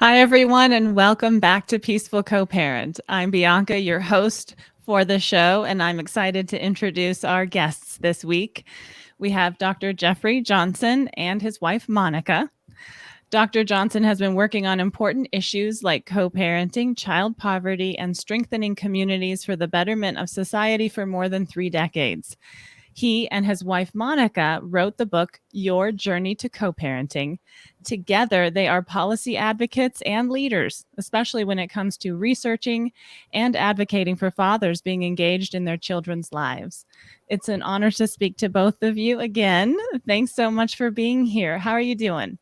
Hi, everyone, and welcome back to Peaceful Co-Parent. I'm Bianca, your host for the show, and I'm excited to introduce our guests this week. We have Dr. Jeffery Johnson and his wife, Monica. Dr. Johnson has been working on important issues like co-parenting, child poverty, and strengthening communities for the betterment of society for more than 3 decades. He and his wife, Monica, wrote the book, Your Journey to Co-Parenting. Together, they are policy advocates and leaders, especially when it comes to researching and advocating for fathers being engaged in their children's lives. It's an honor to speak to both of you again. Thanks so much for being here. How are you doing?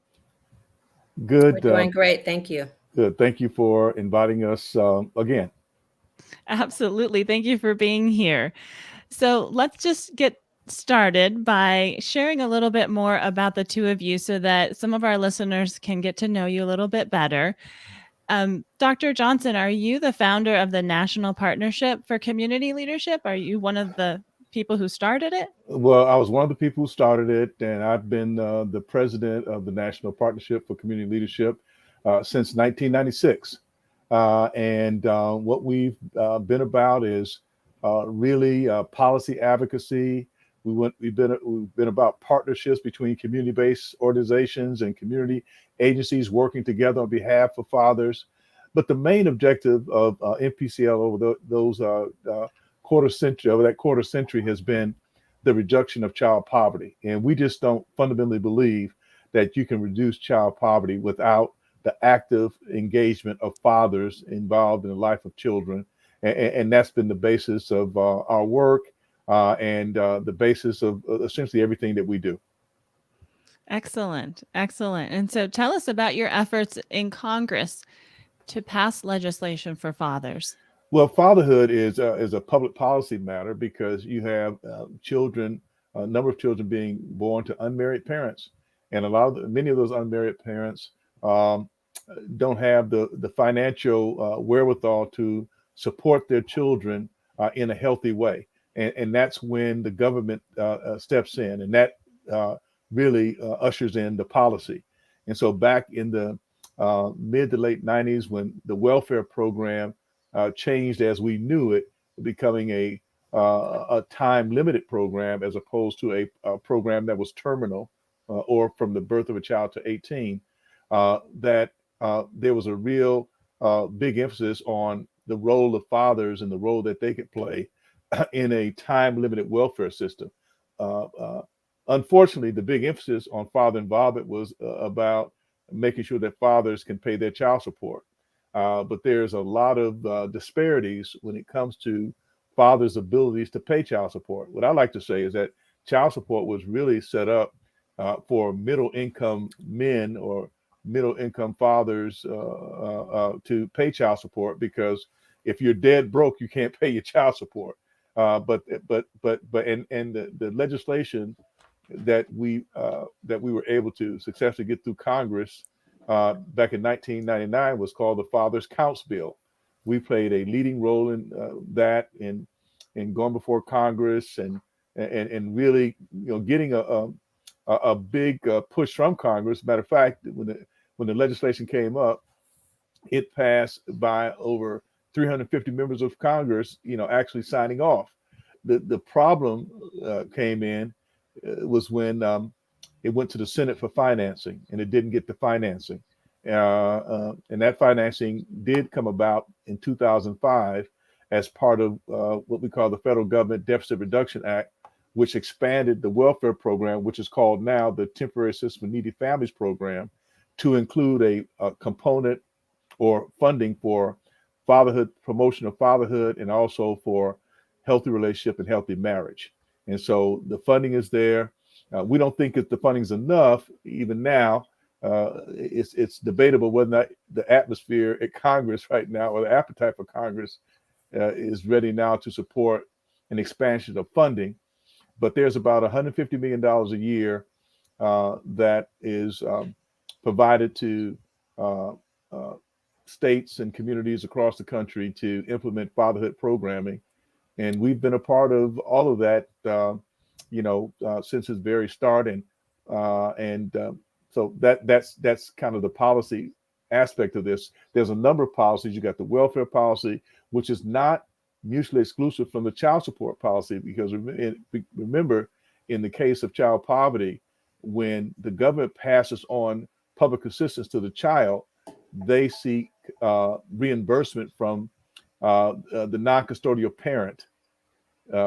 We're Good, doing great. Thank you. good. Thank you for inviting us again. Absolutely. Thank you for being here. So let's just get started by sharing a little bit more about the two of you so that some of our listeners can get to know you a little bit better. Dr. Johnson, are you the founder of the National Partnership for Community Leadership? Are you one of the people who started it? Well, I was one of the people who started it, and I've been the president of the National Partnership for Community Leadership since 1996. And what we've been about is really policy advocacy. We've been about partnerships between community-based organizations and community agencies working together on behalf of fathers. But the main objective of NPCL over that quarter century has been the reduction of child poverty. And we just don't fundamentally believe that you can reduce child poverty without the active engagement of fathers involved in the life of children. And that's been the basis of our work and the basis of essentially everything that we do. Excellent. Excellent. And so tell us about your efforts in Congress to pass legislation for fathers. Well, fatherhood is a public policy matter because you have children, a number of children being born to unmarried parents, and many of those unmarried parents um, don't have the financial wherewithal to support their children in a healthy way, and that's when the government steps in, and that uh, really ushers in the policy. And so, back in the mid to late '90s, when the welfare program changed as we knew it, becoming a time limited program as opposed to a program that was terminal or from the birth of a child to 18, that there was a real big emphasis on the role of fathers and the role that they could play in a time limited welfare system. Uh, uh, Unfortunately, the big emphasis on father involvement was about making sure that fathers can pay their child support. But there's a lot of disparities when it comes to fathers' abilities to pay child support. What I like to say is that child support was really set up for middle income men or middle income fathers to pay child support because if you're dead broke, you can't pay your child support. And the legislation that we were able to successfully get through Congress back in 1999 was called the Fathers Counts Bill. We played a leading role in that in going before Congress and really getting a big push from Congress. Matter of fact, when the legislation came up, it passed by over 350 members of Congress, actually signing off. The problem came in was when it went to the Senate for financing, and it didn't get the financing. And that financing did come about in 2005 as part of what we call the Federal Government Deficit Reduction Act, which expanded the welfare program, which is called now the Temporary Assistance for Needy Families Program, to include a component or funding for fatherhood, promotion of fatherhood, and also for healthy relationship and healthy marriage. And so the funding is there. We don't think that the funding is enough even now. It's debatable whether or not the atmosphere at Congress right now or the appetite for Congress is ready now to support an expansion of funding. But there's about $150 million a year that is provided to uh, uh, states and communities across the country to implement fatherhood programming. And we've been a part of all of that, since its very start. And so that's kind of the policy aspect of this. There's a number of policies. You got the welfare policy, which is not mutually exclusive from the child support policy, because remember, in the case of child poverty, when the government passes on public assistance to the child, they seek reimbursement from the non-custodial parent,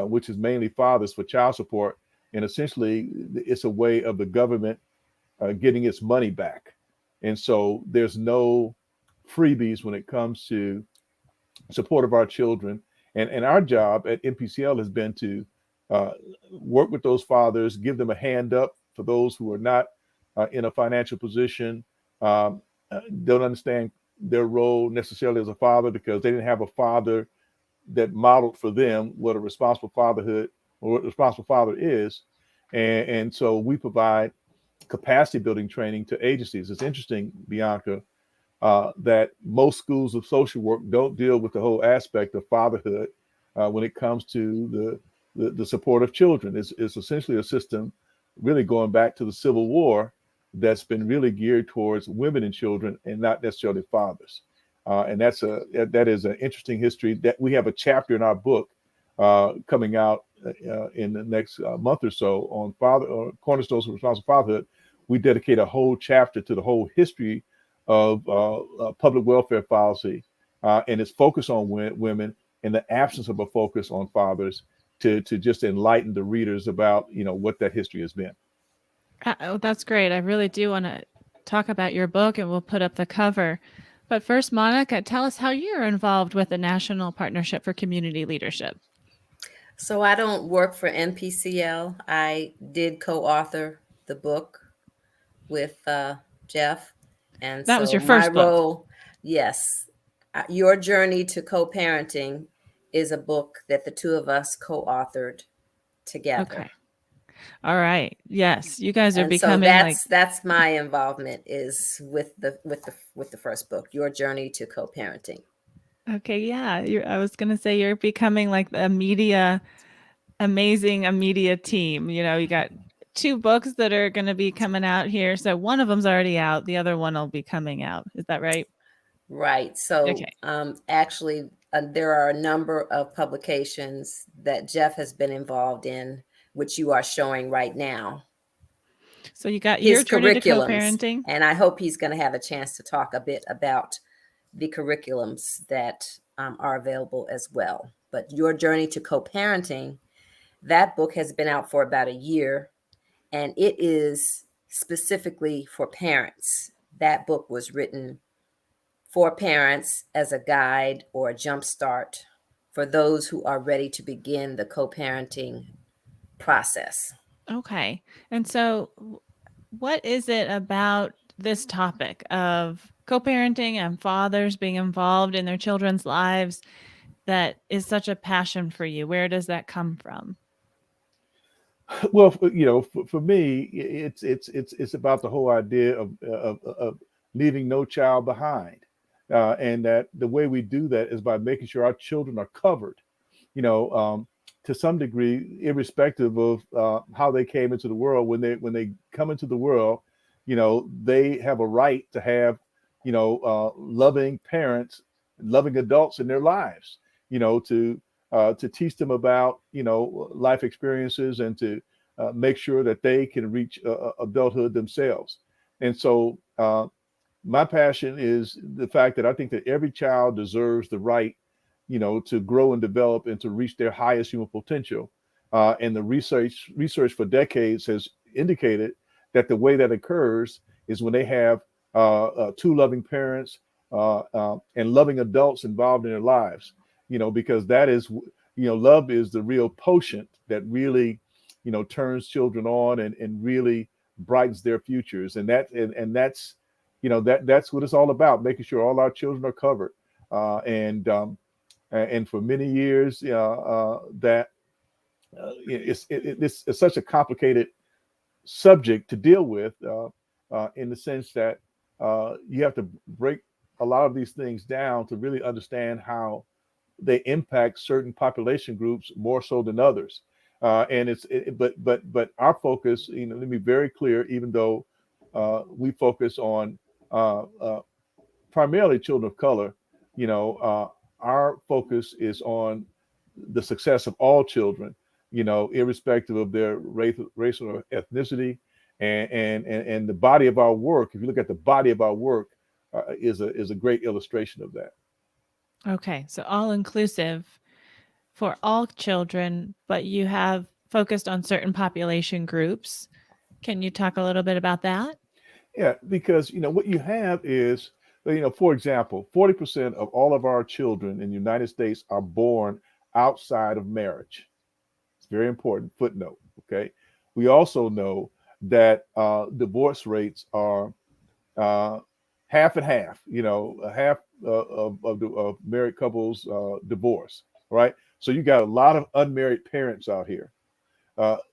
which is mainly fathers, for child support. And essentially, it's a way of the government getting its money back. And so there's no freebies when it comes to support of our children. And our job at MPCL has been to uh, work with those fathers, give them a hand up for those who are not in a financial position, um, don't understand their role necessarily as a father because they didn't have a father that modeled for them what a responsible fatherhood or what a responsible father is. And so we provide capacity building training to agencies. It's interesting, Bianca, that most schools of social work don't deal with the whole aspect of fatherhood when it comes to the support of children. It's essentially a system really going back to the Civil War that's been really geared towards women and children and not necessarily fathers. And that is an interesting history. That we have a chapter in our book coming out in the next month or so on father or cornerstones of responsible fatherhood. We dedicate a whole chapter to the whole history of public welfare policy and its focus on women in the absence of a focus on fathers to just enlighten the readers about what that history has been. Oh, that's great. I really do want to talk about your book, and we'll put up the cover. But first, Monica, tell us how you're involved with the National Partnership for Community Leadership. So I don't work for NPCL. I did co-author the book with Jeff. And That was so your my first book. role, yes, Your Journey to Co-Parenting is a book that the two of us co-authored together. Okay. All right. Yes, you guys are And so becoming like that's my involvement is with the first book, Your Journey to Co-Parenting. okay, yeah. I was gonna say you're becoming like a amazing media team. You got two books that are gonna be coming out here. So one of them's already out. The other one will be coming out. Is that right? Right. So Okay. actually, there are a number of publications that Jeff has been involved in, which you are showing right now, So you got Your his Journey to curriculums. Co-Parenting. And I hope he's going to have a chance to talk a bit about the curriculums that are available as well. But Your Journey to Co-Parenting, that book has been out for about a year, and it is specifically for parents. That book was written for parents as a guide or a jumpstart for those who are ready to begin the co-parenting process. Okay. And so what is it about this topic of co-parenting and fathers being involved in their children's lives that is such a passion for you? Where does that come from? Well, for me, it's about the whole idea of leaving no child behind, and that the way we do that is by making sure our children are covered. You know, to some degree, irrespective of how they came into the world. When they come into the world, they have a right to have loving parents, loving adults in their lives. To teach them about life experiences and to make sure that they can reach adulthood themselves. And so my passion is the fact that I think that every child deserves the right, to grow and develop and to reach their highest human potential. And the research for decades has indicated that the way that occurs is when they have two loving parents and loving adults involved in their lives. Because that is, love is the real potion that really, turns children on and really brightens their futures. And that's that's what it's all about, making sure all our children are covered. And for many years, that it's such a complicated subject to deal with, in the sense that you have to break a lot of these things down to really understand how they impact certain population groups more so than others. And but our focus, let me be very clear, even though we focus on primarily children of color, our focus is on the success of all children, irrespective of their race or ethnicity, and the body of our work. If you look at the body of our work, is a great illustration of that. Okay, so all inclusive for all children, but you have focused on certain population groups. Can you talk a little bit about that? Yeah, because what you have is, for example, 40% of all of our children in the United States are born outside of marriage. It's very important footnote. Okay, we also know that divorce rates are uh, half and half. Half of married couples divorce. Right, so you got a lot of unmarried parents out here.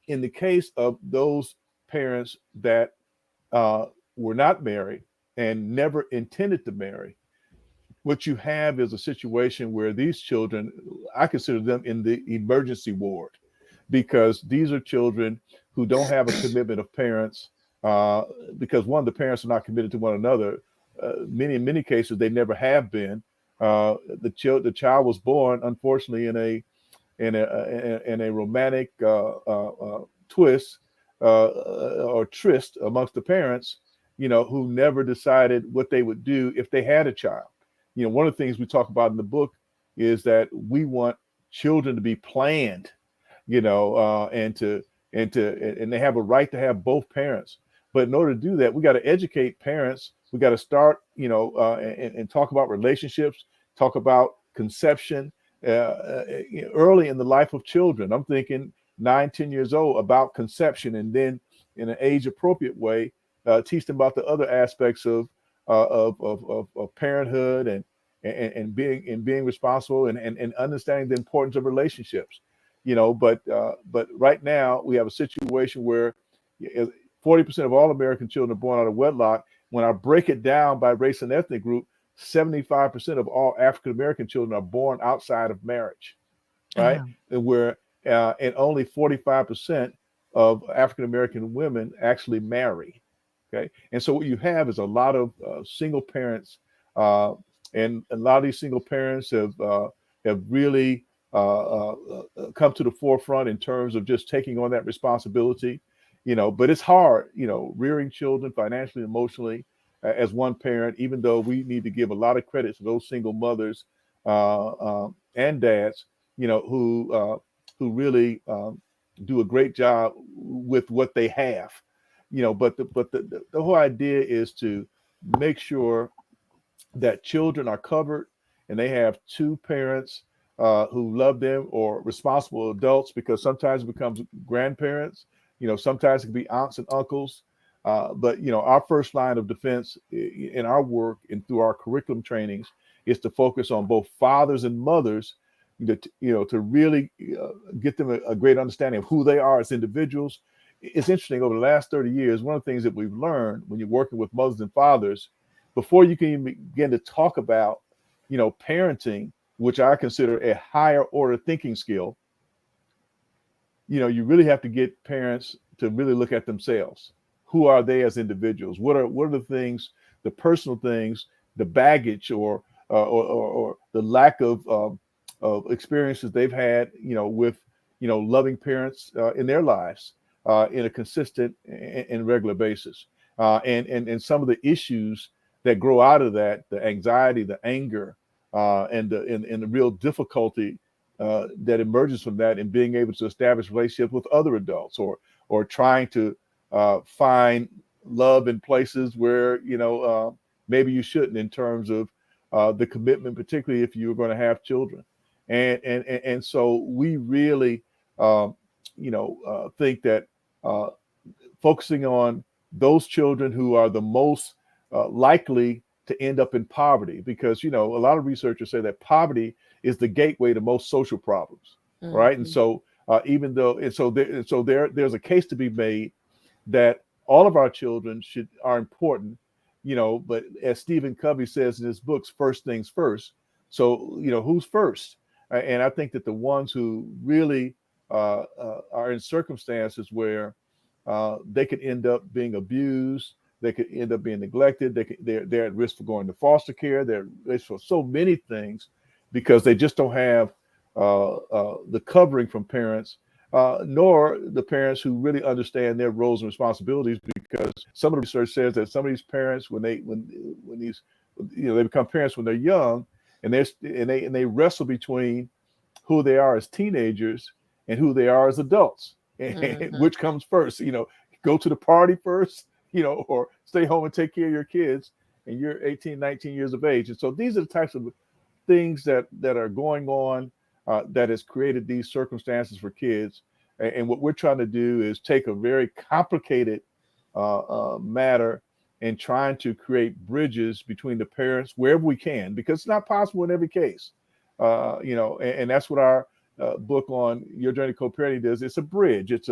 In the case of those parents that uh, were not married and never intended to marry, what you have is a situation where these children, I consider them in the emergency ward, because these are children who don't have a commitment of parents, uh, because one, the parents are not committed to one another. In many cases, they never have been. The child was born, unfortunately, in a romantic twist or tryst amongst the parents, who never decided what they would do if they had a child. One of the things we talk about in the book is that we want children to be planned, and they have a right to have both parents. But in order to do that, we got to educate parents. We got to start, and talk about relationships, talk about conception, early in the life of children. I'm thinking 9, 10 years old, about conception, and then in an age appropriate way, teach them about the other aspects of parenthood, and being responsible, and understanding the importance of relationships. But right now we have a situation where 40% of all American children are born out of wedlock. When I break it down by race and ethnic group, 75% of all African American children are born outside of marriage, right? Oh, And only 45% of African American women actually marry. Okay, and so what you have is a lot of single parents, uh, and a lot of these single parents have really come to the forefront in terms of just taking on that responsibility. But it's hard, rearing children financially, emotionally, as one parent. Even though we need to give a lot of credit to those single mothers and dads, who really do a great job with what they have. But the whole idea is to make sure that children are covered and they have two parents who love them, or responsible adults, because sometimes it becomes grandparents. Sometimes it can be aunts and uncles. But our first line of defense in our work and through our curriculum trainings is to focus on both fathers and mothers, to really get them a great understanding of who they are as individuals. It's interesting, over the last 30 years, one of the things that we've learned when you're working with mothers and fathers, before you can even begin to talk about, parenting, which I consider a higher order thinking skill, you really have to get parents to really look at themselves. Who are they as individuals? What are the things, the personal things, the baggage, or the lack of experiences they've had, with loving parents in their lives in a consistent and regular basis, and some of the issues that grow out of that, the anxiety, the anger, and the real difficulty that emerges from that, in being able to establish relationships with other adults, or trying to find love in places where maybe you shouldn't, in terms of the commitment, particularly if you're going to have children. And so we really think that uh, focusing on those children who are the most likely to end up in poverty, because a lot of researchers say that poverty is the gateway to most social problems, right? And Mhm. so even though and so there's a case to be made that all of our children are important, but as Stephen Covey says in his books, first things first. So who's first? And I think that the ones who really are in circumstances where they could end up being abused, They could end up being neglected. They're at risk for going to foster care. They're at risk for so many things because they just don't have the covering from parents, nor the parents who really understand their roles and responsibilities. Because some of the research says that some of these parents, when these, they become parents when they're young, and they wrestle between who they are as teenagers and who they are as adults, and which comes first. Go to the party first, or stay home and take care of your kids, and you're 18, 19 years of age. And so these are the types of things that are going on that has created these circumstances for kids. And what we're trying to do is take a very complicated matter and trying to create bridges between the parents wherever we can, because it's not possible in every case. And that's what our book on Your Journey to Co-Parenting does. It's a bridge. It's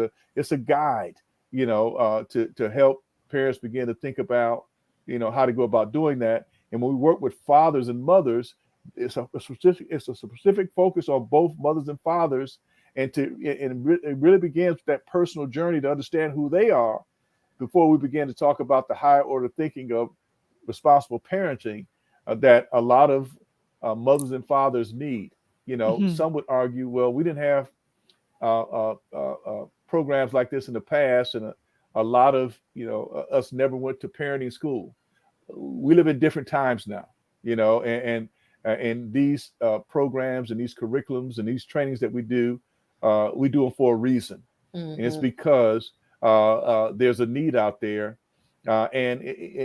a guide, to help parents begin to think about, how to go about doing that. And when we work with fathers and mothers, it's a specific focus on both mothers and fathers, and it really begins with that personal journey to understand who they are before we begin to talk about the higher order thinking of responsible parenting that a lot of mothers and fathers need. Some would argue, well, we didn't have programs like this in the past, and a lot of us never went to parenting school. We live in different times now, and these programs and these curriculums and these trainings that we do them for a reason. And it's because there's a need out there. And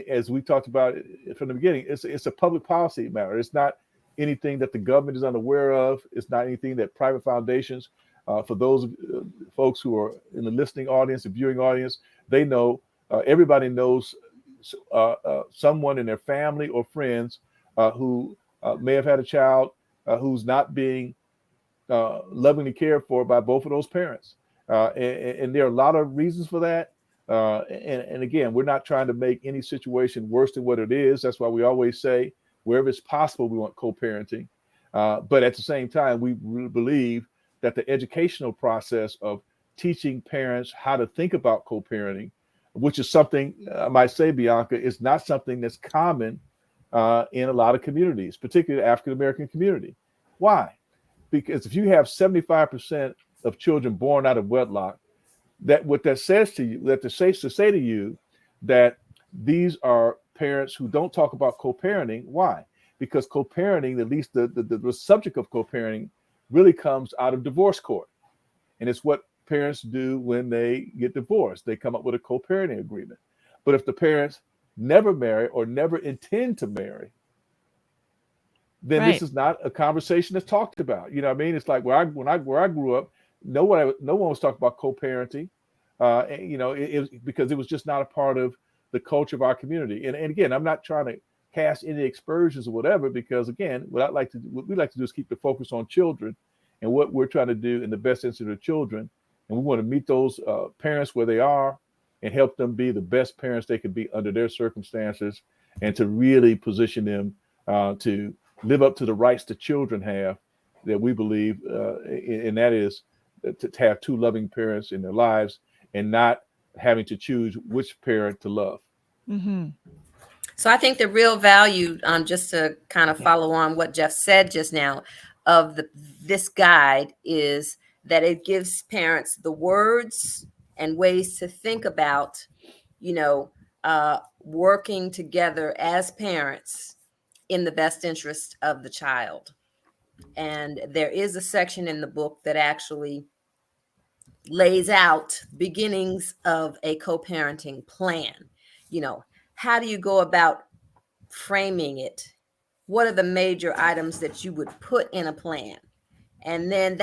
as we talked about from the beginning, it's a public policy matter. It's not anything that the government is unaware of. It's not anything that private foundations, for those folks who are in the listening audience, the viewing audience, they know, everybody knows someone in their family or friends who may have had a child who's not being lovingly cared for by both of those parents. And there are a lot of reasons for that. And again, we're not trying to make any situation worse than what it is. That's why we always say, wherever it's possible, we want co-parenting. But at the same time, we really believe that the educational process of teaching parents how to think about co-parenting, which is something, I might say, Bianca, is not something that's common in a lot of communities, particularly the African-American community. Why? Because if you have 75% of children born out of wedlock, that says to you, that to say to you that these are parents who don't talk about co-parenting. Why? Because co-parenting, at least the subject of co-parenting, really comes out of divorce court. And it's what parents do when they get divorced. They come up with a co-parenting agreement. But if the parents never marry or never intend to marry, then This is not a conversation that's talked about. You know what I mean? It's like where I grew up, no one was talking about co-parenting. Because it was just not a part of the culture of our community. And again, I'm not trying to cast any aspersions or whatever, because again, what we like to do is keep the focus on children and what we're trying to do in the best interest of children. And we want to meet those parents where they are and help them be the best parents they can be under their circumstances, and to really position them to live up to the rights that children have, that we believe, and that is to have two loving parents in their lives and not having to choose which parent to love. So I think the real value, just to kind of follow on what Jeff said just now, of this guide is that it gives parents the words and ways to think about, working together as parents in the best interest of the child. And there is a section in the book that actually lays out beginnings of a co-parenting plan. How do you go about framing it? What are the major items that you would put in a plan? And then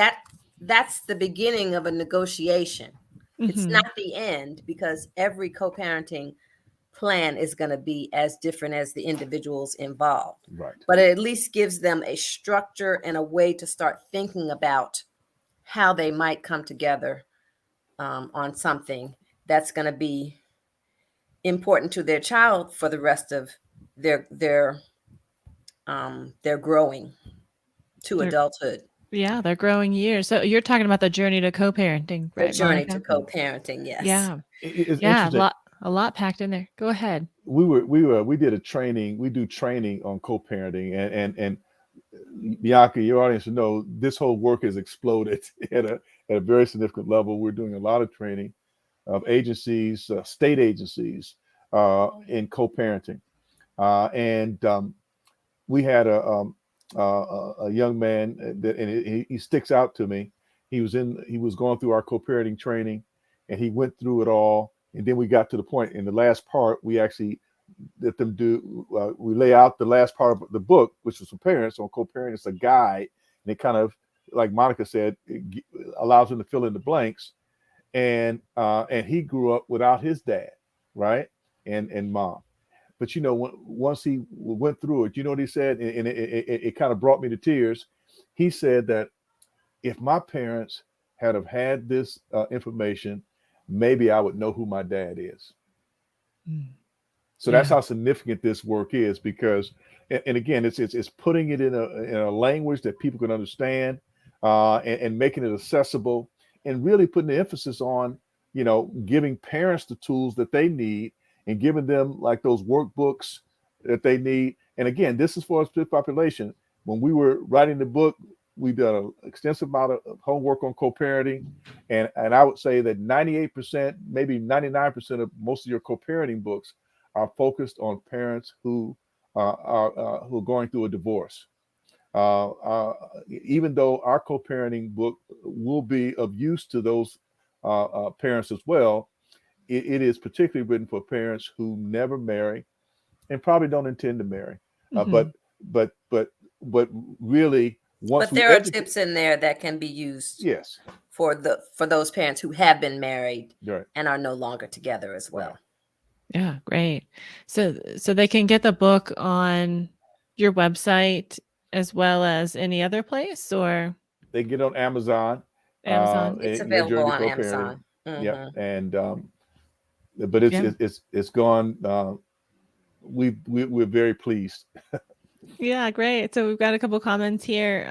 that's the beginning of a negotiation. It's not the end, because every co-parenting plan is going to be as different as the individuals involved. Right. But it at least gives them a structure and a way to start thinking about how they might come together on something that's going to be important to their child for the rest of their growing to adulthood. Yeah, their growing years. So you're talking about the journey to co-parenting, right? The journey Monica? to co-parenting, yes. Yeah. It's Yeah. interesting. a lot packed in there. Go ahead. We did a training. We do training on co-parenting, and Bianca, your audience should know this whole work has exploded at a very significant level. We're doing a lot of training of agencies, state agencies, in co-parenting, and we had a young man that, and he sticks out to me. He was going through our co-parenting training, and he went through it all. And then we got to the point in the last part, we actually let them do. We lay out the last part of the book, which was for parents on co-parenting. It's a guide, and it kind of, like Monica said, allows them to fill in the blanks. And he grew up without his dad, right, and mom. But once he went through it, you know what he said, and it kind of brought me to tears. He said that if my parents had have had this information, maybe I would know who my dad is. Mm. So that's how significant this work is, because, and again, it's putting it in a language that people can understand, and making it accessible, and really putting the emphasis on, giving parents the tools that they need, and giving them like those workbooks that they need. And again, this is for a split population. When we were writing the book, we did an extensive amount of homework on co-parenting, and I would say that 98%, maybe 99% of most of your co-parenting books are focused on parents who are going through a divorce. Even though our co-parenting book will be of use to those parents as well, it is particularly written for parents who never marry and probably don't intend to marry. Mm-hmm. But really, once But we there are educate, tips in there that can be used yes, for those parents who have been married right. and are no longer together as Right. well. Yeah, great. So they can get the book on your website as well as any other place, or They get on Amazon, Amazon. It's Your available journey to on co-parenting. Amazon. Yep. Hmm. And but it's Yeah. it's gone. We're very pleased. Yeah, great. So we've got a couple comments here.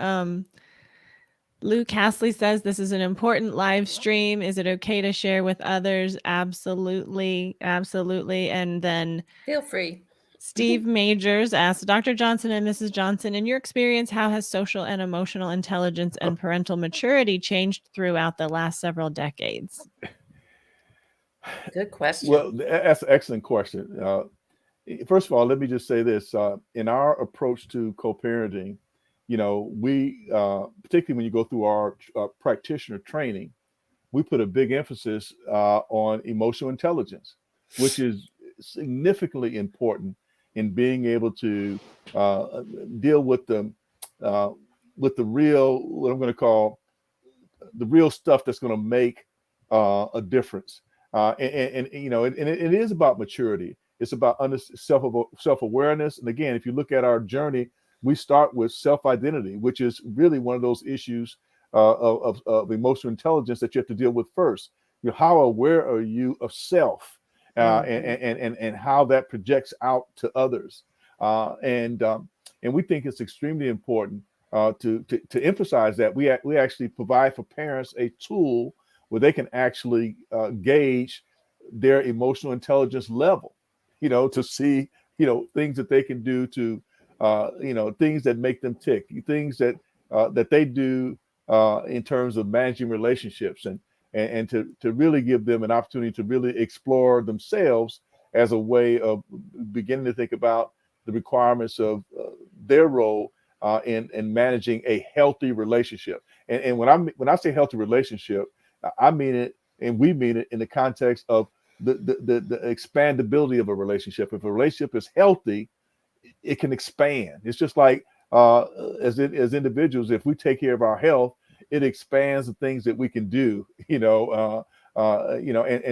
Lou Castley says this is an important live stream. Is it okay to share with others? Absolutely. Absolutely. And then Feel free. Steve Majors asked Dr. Johnson and Mrs. Johnson, in your experience, how has social and emotional intelligence and parental maturity changed throughout the last several decades? Good question. Well, that's an excellent question. First of all, let me just say this: in our approach to co-parenting, we particularly when you go through our practitioner training, we put a big emphasis on emotional intelligence, which is significantly important in being able to deal uh, with the real, what I'm going to call the real stuff that's going to make a difference. It is about maturity. It's about self awareness. And again, if you look at our journey, we start with self identity, which is really one of those issues of emotional intelligence that you have to deal with first. How aware are you of self, Hmm. and how that projects out to others? And we think it's extremely important to emphasize that we actually provide for parents a tool where they can actually gauge their emotional intelligence level, to see, things that they can do to, things that make them tick, things that they do in terms of managing relationships, and to really give them an opportunity to really explore themselves as a way of beginning to think about the requirements of their role in managing a healthy relationship. And when I say healthy relationship, I mean it, and we mean it in the context of the expandability of a relationship. If a relationship is healthy, it can expand. It's just like as individuals, if we take care of our health, it expands the things that we can do. And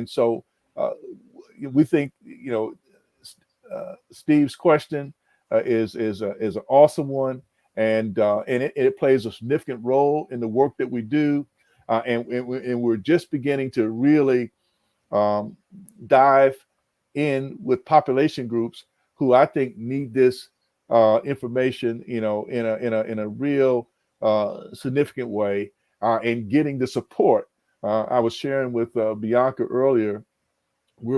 so uh, we think Steve's question is an awesome one, and it plays a significant role in the work that we do, and we're just beginning to really um, dive in with population groups who I think need this information, in a real significant way, and getting the support. I was sharing with Bianca earlier we're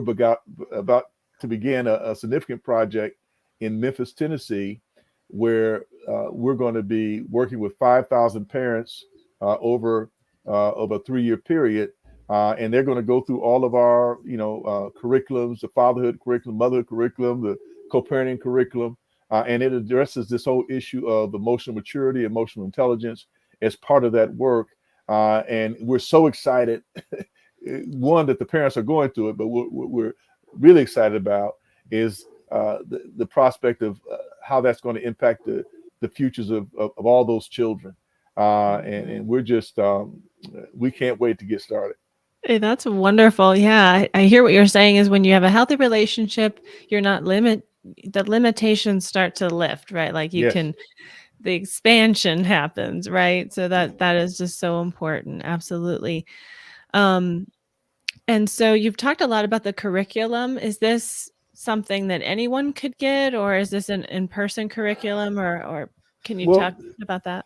about to begin a significant project in Memphis, Tennessee, where we're going to be working with 5,000 parents over a 3-year period. And they're going to go through all of our, curriculums, the fatherhood curriculum, motherhood curriculum, the co-parenting curriculum. And it addresses this whole issue of emotional maturity, emotional intelligence as part of that work. And we're so excited, one, that the parents are going through it, but we're really excited about is the prospect of how that's going to impact the futures of all those children. And we're just, we can't wait to get started. Hey, that's wonderful. Yeah, I hear what you're saying is when you have a healthy relationship, you're not the limitations start to lift, right? Like you Yes. can, the expansion happens, right? So that is just so important. Absolutely. And so you've talked a lot about the curriculum. Is this something that anyone could get, or is this an in-person curriculum, or can you talk about that?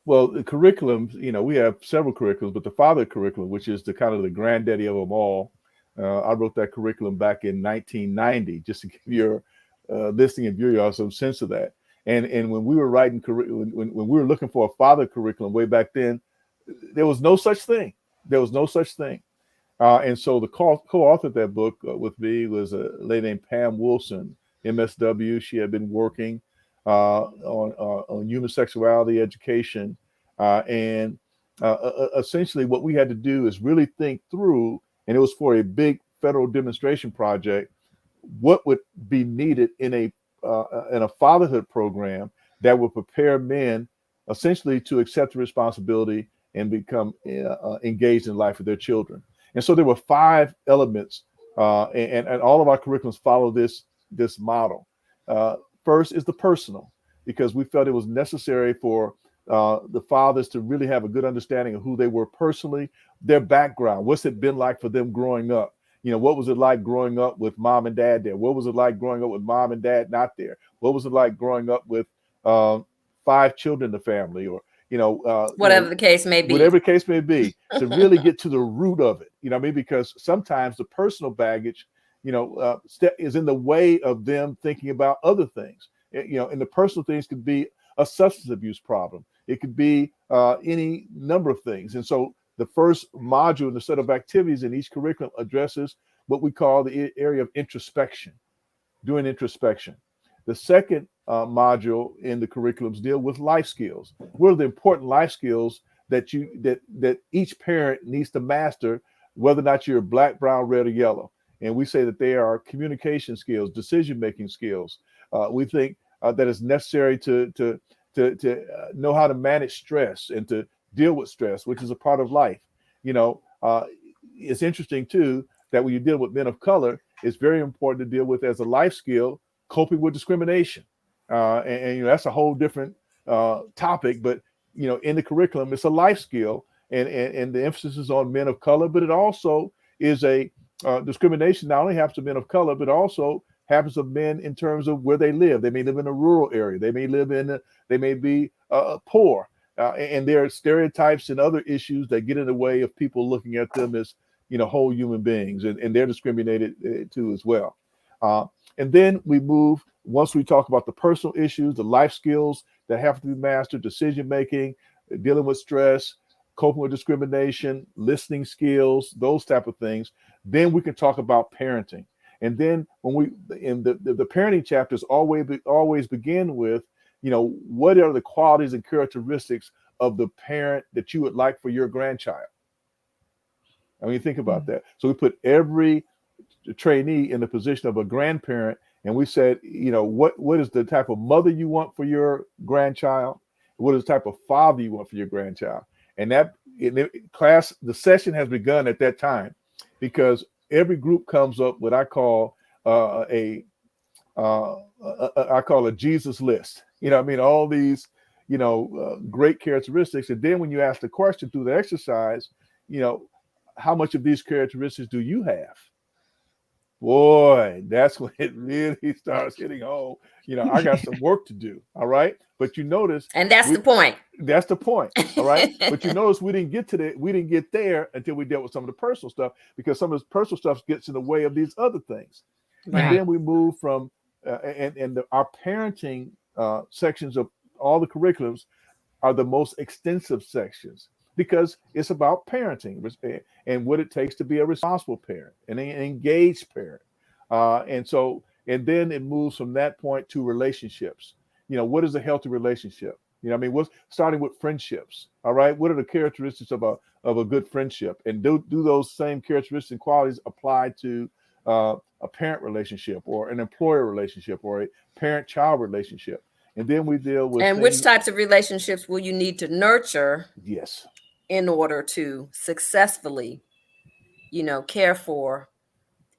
Well, the curriculum, we have several curriculums, but the father curriculum, which is the kind of the granddaddy of them all, I wrote that curriculum back in 1990, just to give your listening and viewing some sense of that. And when we were writing when we were looking for a father curriculum way back then, there was no such thing. There was no such thing. And so the co-author of that book with me was a lady named Pam Wilson, MSW. She had been working on human sexuality education. And essentially what we had to do is really think through, and it was for a big federal demonstration project, what would be needed in a fatherhood program that would prepare men essentially to accept the responsibility and become engaged in life with their children. And so there were 5 elements, and all of our curriculums follow this model. First is the personal, because we felt it was necessary for the fathers to really have a good understanding of who they were personally, their background, what's it been like for them growing up. What was it like growing up with mom and dad there? What was it like growing up with mom and dad not there? What was it like growing up with 5 children in the family, or whatever the case may be. Whatever the case may be, to really get to the root of it. You know what I mean? Because sometimes the personal baggage, is in the way of them thinking about other things. And the personal things could be a substance abuse problem. It could be any number of things. And so the first module in the set of activities in each curriculum addresses what we call the area of introspection, doing introspection. The second module in the curriculums deal with life skills. What are the important life skills that each parent needs to master, whether or not you're black, brown, red, or yellow? And we say that they are communication skills, decision-making skills. We think that it's necessary to know how to manage stress and to deal with stress, which is a part of life. It's interesting too that when you deal with men of color, it's very important to deal with as a life skill coping with discrimination, and that's a whole different topic. But in the curriculum, it's a life skill, and the emphasis is on men of color, but it also is a discrimination not only happens to men of color, but also happens to men in terms of where they live. They may live in a rural area. They may be poor, and there are stereotypes and other issues that get in the way of people looking at them as whole human beings, and they're discriminated too as well. And then we move, once we talk about the personal issues, the life skills that have to be mastered, decision making, dealing with stress, coping with discrimination, listening skills, those type of things. Then we can talk about parenting. And then when we in the parenting chapters always begin with, what are the qualities and characteristics of the parent that you would like for your grandchild? I mean, think about that. So we put every trainee in the position of a grandparent, and we said, what is the type of mother you want for your grandchild? What is the type of father you want for your grandchild? And that the session has begun at that time, because every group comes up what I call I call a Jesus list. All these great characteristics, and then when you ask the question through the exercise, how much of these characteristics do you have? boy, that's when it really starts hitting home. I got some work to do. All right. But you notice, And that's the point. that's the point. All right. But you notice we didn't get there until we dealt with some of the personal stuff, because some of this personal stuff gets in the way of these other things. And Yeah. then we move from, our parenting sections of all the curriculums are the most extensive sections, because it's about parenting and what it takes to be a responsible parent and an engaged parent. And then it moves from that point to relationships. What is a healthy relationship? What's starting with friendships? All right. What are the characteristics of a good friendship? And do those same characteristics and qualities apply to a parent relationship, or an employer relationship, or a parent-child relationship? And then we deal with And which types of relationships will you need to nurture? Yes. In order to successfully, care for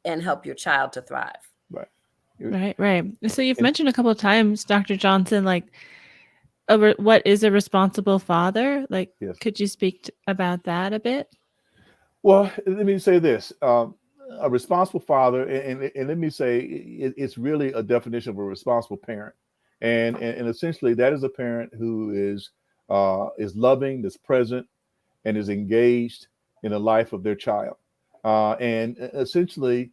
and help your child to thrive. Right. Right. So you've mentioned a couple of times, Dr. Johnson, like what is a responsible father? Like, Yes. could you speak about that a bit? Well, let me say this. A responsible father, and let me say, it's really a definition of a responsible parent. And essentially, that is a parent who is loving, is present, and is engaged in the life of their child, and essentially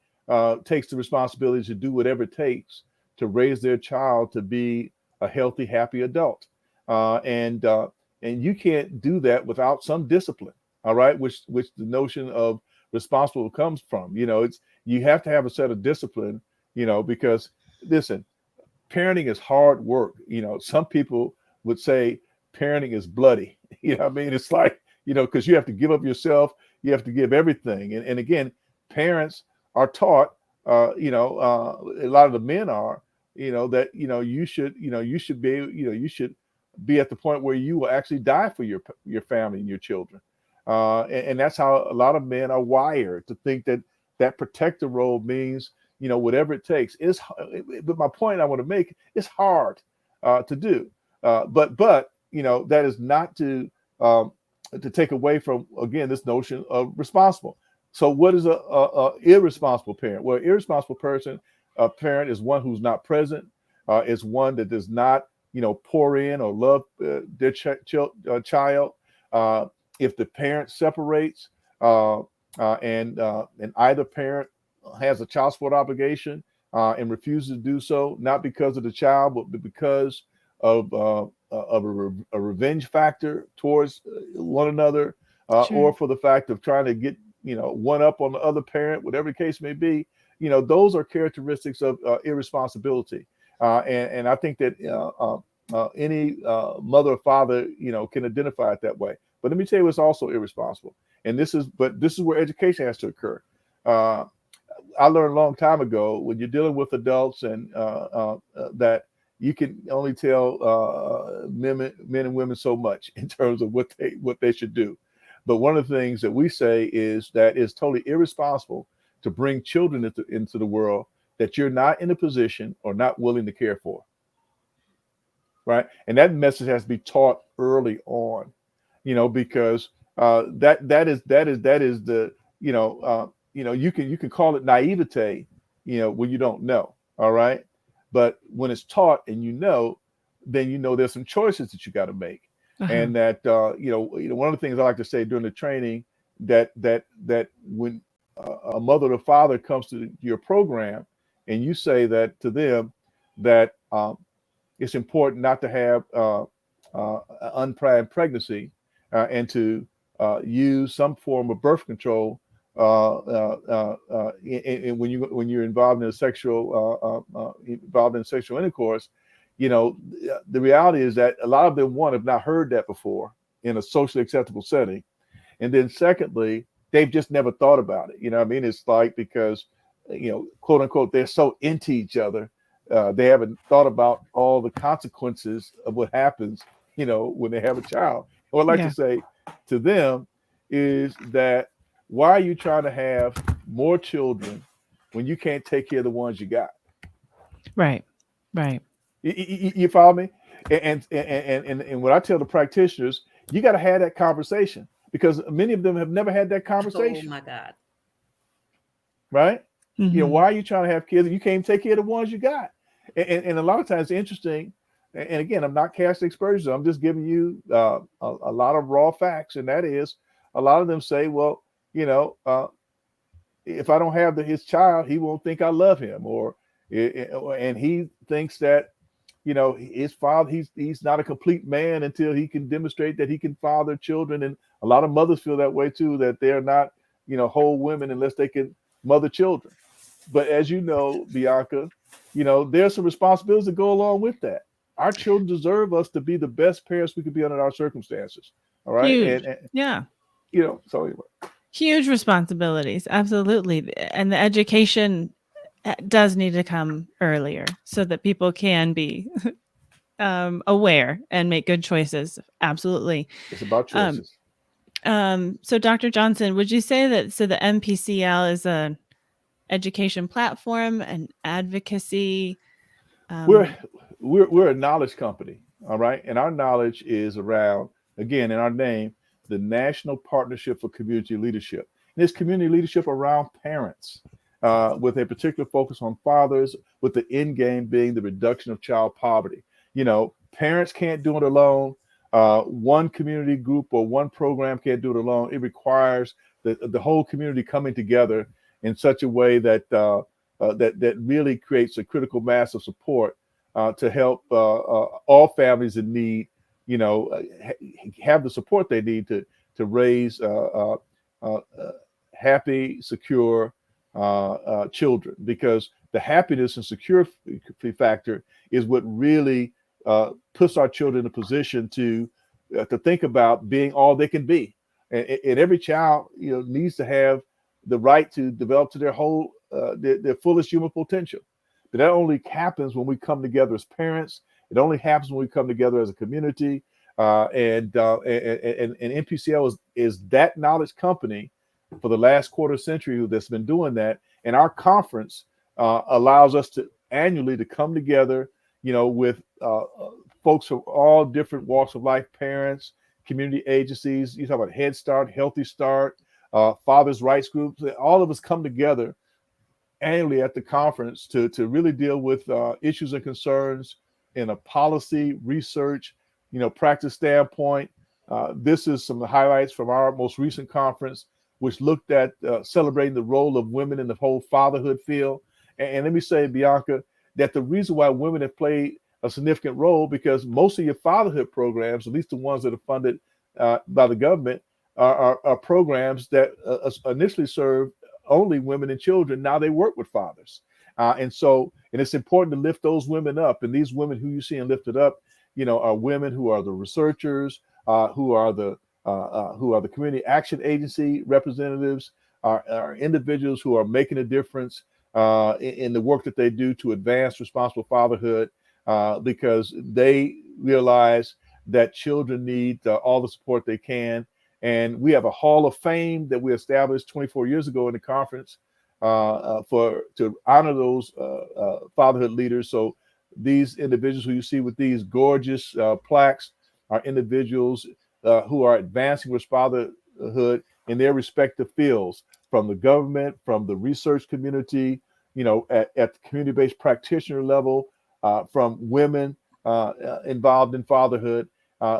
takes the responsibility to do whatever it takes to raise their child to be a healthy, happy adult. And you can't do that without some discipline. All right, which the notion of responsible comes from. You have to have a set of discipline. Because listen, parenting is hard work. Some people would say parenting is bloody. It's like, because you have to give up yourself, you have to give everything. And again, parents are taught, a lot of the men are, that, you should be at the point where you will actually die for your family and your children. And that's how a lot of men are wired, to think that protector role means, whatever it takes. But my point I want to make, it's hard to do. But that is not to take away from, again, this notion of responsible. So what is a irresponsible parent? Well, irresponsible parent is one who's not present, is one that does not, pour in or love their child. If the parent separates, and either parent has a child support obligation and refuses to do so, not because of the child, but because of a revenge factor towards one another, Sure. or for the fact of trying to get one up on the other parent, whatever the case may be. Those are characteristics of irresponsibility, and I think that any mother or father can identify it that way. But let me tell you what's also irresponsible, and this is where education has to occur. I learned a long time ago, when you're dealing with adults, and that you can only tell men and women so much in terms of what they should do. But one of the things that we say is that it's totally irresponsible to bring children into the world that you're not in a position or not willing to care for. Right. And that message has to be taught early on, because that is the, you can call it naivete, when you don't know. All right. But when it's taught and then there's some choices that you got to make. Uh-huh. And that one of the things I like to say during the training, that when a mother or father comes to your program and you say that to them, that it's important not to have unplanned pregnancy, and to use some form of birth control and when you're involved in sexual intercourse. The reality is that a lot of them, one, have not heard that before in a socially acceptable setting, and then secondly, they've just never thought about it. It's like, because quote unquote, they're so into each other, they haven't thought about all the consequences of what happens when they have a child. What I'd like to say to them is that, why are you trying to have more children when you can't take care of the ones you got? Right. You follow me? And what I tell the practitioners, you got to have that conversation, because many of them have never had that conversation. Oh my God. Right? Why are you trying to have kids and you can't take care of the ones you got? And a lot of times it's interesting. And again, I'm not casting aspersions. I'm just giving you a lot of raw facts. And that is, a lot of them say, well, if I don't have his child, he won't think I love him, and he thinks that his father, he's not a complete man until he can demonstrate that he can father children. And a lot of mothers feel that way too, that they're not whole women unless they can mother children. But as you know, Bianca, there's some responsibilities that go along with that. Our children deserve us to be the best parents we could be under our circumstances. All right. Huge. And Yeah. So anyway. Huge responsibilities. Absolutely. And the education does need to come earlier so that people can be aware and make good choices. Absolutely. It's about choices. So Dr. Johnson, would you say that the MPCL is an education platform and advocacy? We're a knowledge company, all right, and our knowledge is around, again, in our name, the National Partnership for Community Leadership. And it's community leadership around parents, with a particular focus on fathers, with the end game being the reduction of child poverty. Parents can't do it alone. One community group or one program can't do it alone. It requires the whole community coming together in such a way that that really creates a critical mass of support to help all families in need, have the support they need to raise happy, secure children. Because the happiness and security factor is what really puts our children in a position to think about being all they can be. And every child, needs to have the right to develop to their whole their fullest human potential. But that only happens when we come together as parents. It only happens when we come together as a community. And NPCL is that knowledge company for the last quarter century that's been doing that. And our conference allows us to annually to come together, with folks from all different walks of life, parents, community agencies. You talk about Head Start, Healthy Start, fathers' rights groups. All of us come together annually at the conference to really deal with issues and concerns in a policy, research, practice standpoint. This is some of the highlights from our most recent conference, which looked at celebrating the role of women in the whole fatherhood field. And let me say, Bianca, that the reason why women have played a significant role, because most of your fatherhood programs, at least the ones that are funded by the government, are programs that initially serve only women and children. Now they work with fathers. And it's important to lift those women up. And these women who you see and lifted up, are women who are the researchers, who are the community action agency representatives, are individuals who are making a difference in the work that they do to advance responsible fatherhood, because they realize that children need all the support they can. And we have a Hall of Fame that we established 24 years ago in the conference to honor those fatherhood leaders. So these individuals who you see with these gorgeous plaques are individuals who are advancing with fatherhood in their respective fields, from the government, from the research community, at the community-based practitioner level, from women involved in fatherhood.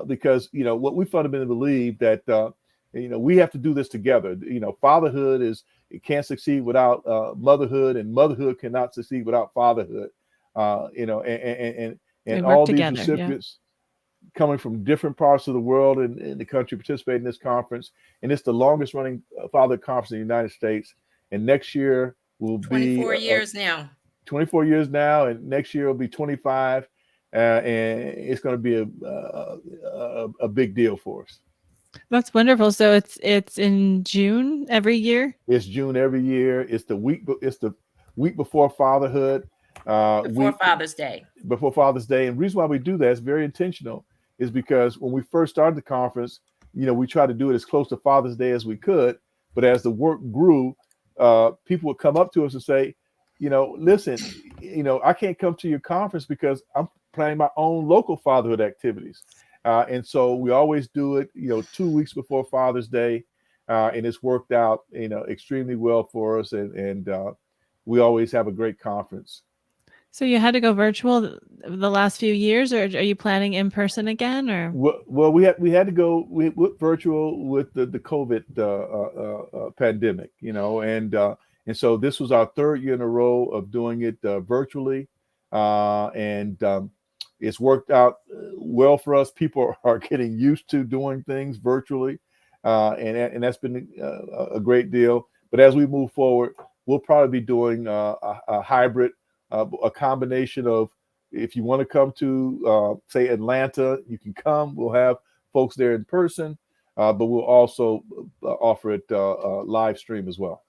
Because what we fundamentally believe that we have to do this together. Fatherhood it can't succeed without motherhood, and motherhood cannot succeed without fatherhood. And all these recipients coming from different parts of the world and in the country participate in this conference, and it's the longest running fatherhood conference in the United States. And next year will be 24 years now. 24 years now, and next year will be 25. And it's going to be a big deal for us. That's wonderful. So it's in June every year. It's June every year. It's the week before fatherhood. Before Father's Day. Before Father's Day. And the reason why we do that is very intentional, is because when we first started the conference, we tried to do it as close to Father's Day as we could. But as the work grew, people would come up to us and say, listen, I can't come to your conference because I'm planning my own local fatherhood activities. And so we always do it, 2 weeks before Father's Day. And it's worked out, extremely well for us. And we always have a great conference. So you had to go virtual the last few years, or are you planning in person again? Or Well, we had to go with virtual with the COVID pandemic, and so this was our third year in a row of doing it virtually, and it's worked out well for us. People are getting used to doing things virtually, and that's been a great deal. But as we move forward, we'll probably be doing a hybrid, a combination of, if you want to come to, say, Atlanta, you can come. We'll have folks there in person, but we'll also offer it live stream as well.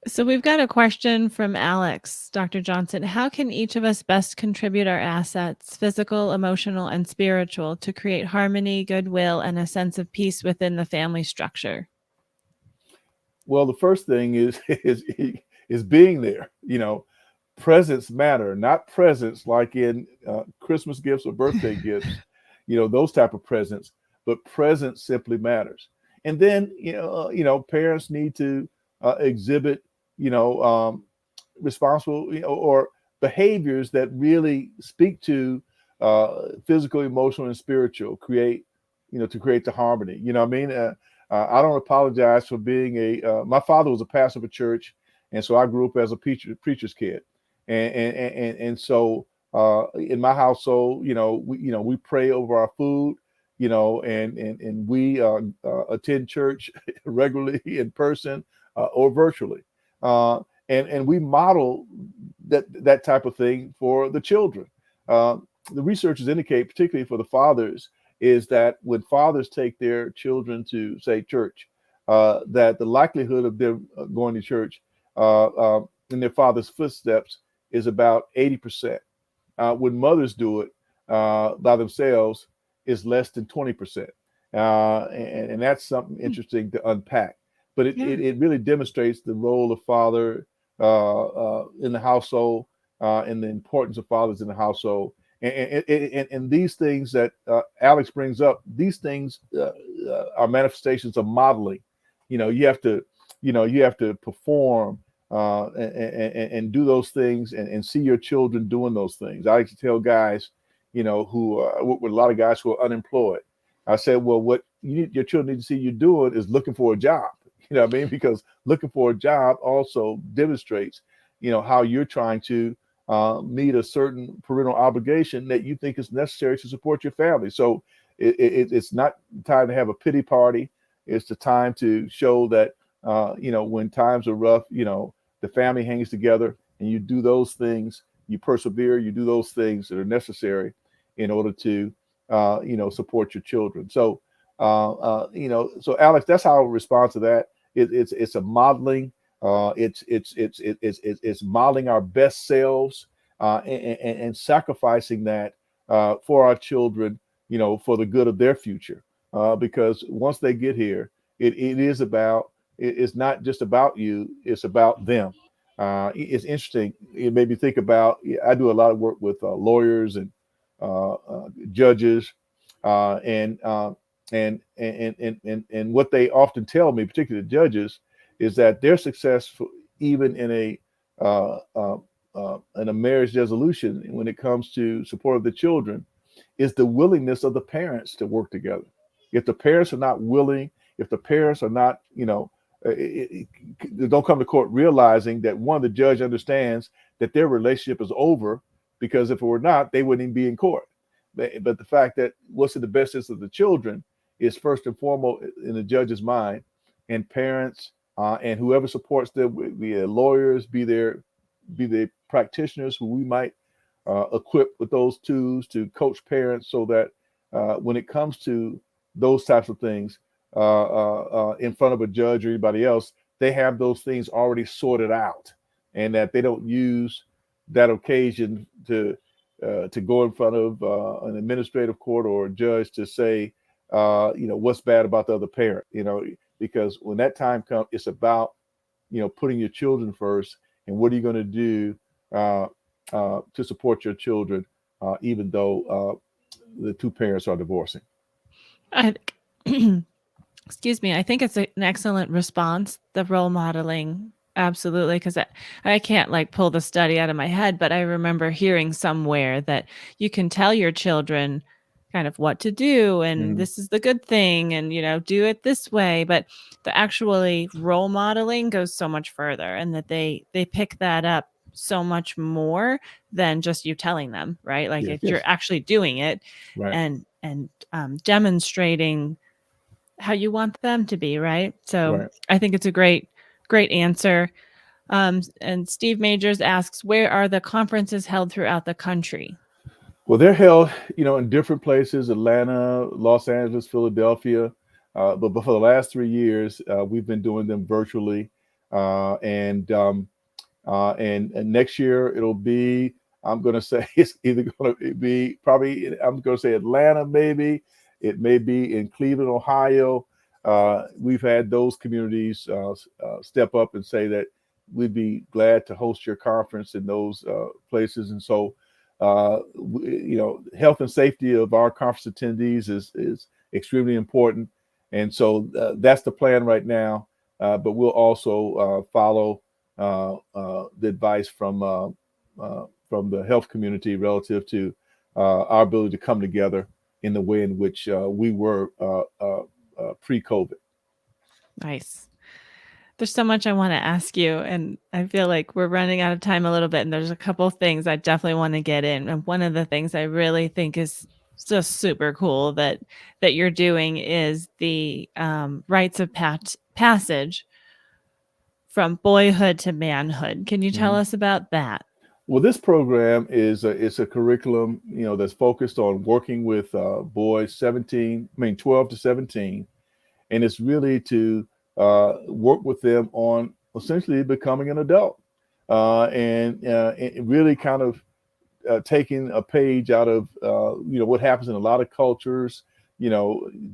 so we've got a question from Alex, Dr. Johnson. How can each of us best contribute our assets, physical, emotional, and spiritual, to create harmony, goodwill, and a sense of peace within the family structure? Well, the first thing is is being there. Presents matter, not presents like in Christmas gifts or birthday gifts, those type of presents, but presence simply matters. And then, parents need to exhibit, you know, um, responsible, or behaviors that really speak to physical, emotional, and spiritual, to create the harmony. You know what I mean? I don't apologize for being my father was a pastor of a church, and so I grew up as a preacher's kid, and so in my household, we pray over our food, and we attend church regularly in person or virtually, and we model that type of thing for the children. Uh, the researchers indicate, particularly for the fathers, is that when fathers take their children to, say, church, that the likelihood of them going to church in their father's footsteps is about 80%. When mothers do it by themselves, is less than 20%. And that's something interesting to unpack. But it, Yeah. it, it really demonstrates the role of father in the household, and the importance of fathers in the household. And these things that Alex brings up, these things are manifestations of modeling. You have to perform and do those things, and see your children doing those things. I like to tell guys, who work with a lot of guys who are unemployed. I said, well, what your children need to see you doing is looking for a job. You know what I mean? Because looking for a job also demonstrates, how you're trying to meet a certain parental obligation that you think is necessary to support your family. So it's not time to have a pity party. It's the time to show that, when times are rough, the family hangs together, and you do those things, you persevere, you do those things that are necessary in order to, support your children. So Alex, that's how I would respond to that. It's a modeling. It's modeling our best selves, and sacrificing that for our children, for the good of their future. Because once they get here, it's not just about you; it's about them. It's interesting. It made me think about. I do a lot of work with lawyers and judges, and what they often tell me, particularly the judges, is that their success, even in a marriage resolution, when it comes to support of the children, is the willingness of the parents to work together. If the parents are not willing, if the parents are not, they don't come to court realizing that, one, the judge understands that their relationship is over, because if it were not, they wouldn't even be in court. But the fact that what's in the best interest of the children is first and foremost in the judge's mind, and parents and whoever supports them, be they lawyers, be they practitioners who we might equip with those tools to coach parents, so that when it comes to those types of things in front of a judge or anybody else, they have those things already sorted out, and that they don't use that occasion to go in front of an administrative court or a judge to say, what's bad about the other parent, because when that time comes, it's about, putting your children first, and what are you going to do to support your children, even though the two parents are divorcing. I, excuse me. I think it's an excellent response, the role modeling Absolutely, because I can't like pull the study out of my head, but I remember hearing somewhere that you can tell your children kind of what to do and Mhm. this is the good thing and do it this way, but the actually role modeling goes so much further and that they pick that up so much more than just you telling them, right? Like Yes, if you're yes, actually doing it right, and demonstrating how you want them to be, right? So right. I think it's a great answer. And Steve Majors asks, where are the conferences held throughout the country? Well, they're held, in different places: Atlanta, Los Angeles, Philadelphia. But for the last 3 years, we've been doing them virtually, and next year it'll be, I'm going to say it's either going to be probably, I'm going to say Atlanta, maybe it may be in Cleveland, Ohio. We've had those communities step up and say that we'd be glad to host your conference in those places. And so health and safety of our conference attendees is extremely important. And so that's the plan right now. But we'll also follow the advice from the health community relative to our ability to come together in the way in which we were pre-COVID. Nice. There's so much I want to ask you, and I feel like we're running out of time a little bit. And there's a couple things I definitely want to get in. And one of the things I really think is just super cool that you're doing is the rites of passage from boyhood to manhood. Can you tell Mhm. us about that? Well, this program is it's a curriculum, that's focused on working with boys 12 to 17, and it's really to work with them on essentially becoming an adult, and really kind of taking a page out of what happens in a lot of cultures,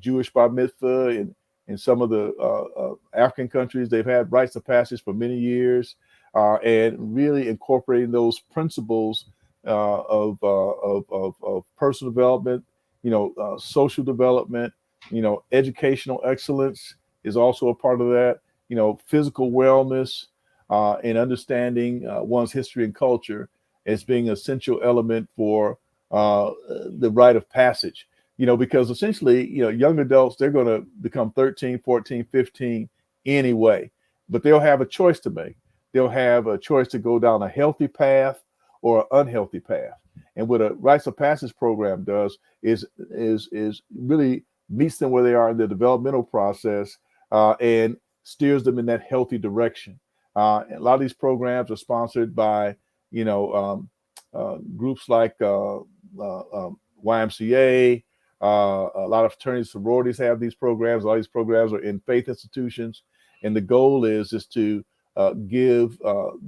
Jewish bar mitzvah and some of the African countries. They've had rites of passage for many years, and really incorporating those principles of personal development, social development, educational excellence is also a part of that. Physical wellness, and understanding one's history and culture as being an essential element for the rite of passage. Because essentially, young adults, they're going to become 13, 14, 15 anyway, but they'll have a choice to make. They'll have a choice to go down a healthy path or an unhealthy path. And what a rites of passage program does is really meets them where they are in their developmental process, and steers them in that healthy direction. And a lot of these programs are sponsored by groups like YMCA. A lot of fraternities, sororities have these programs. A lot of these programs are in faith institutions, and the goal is to give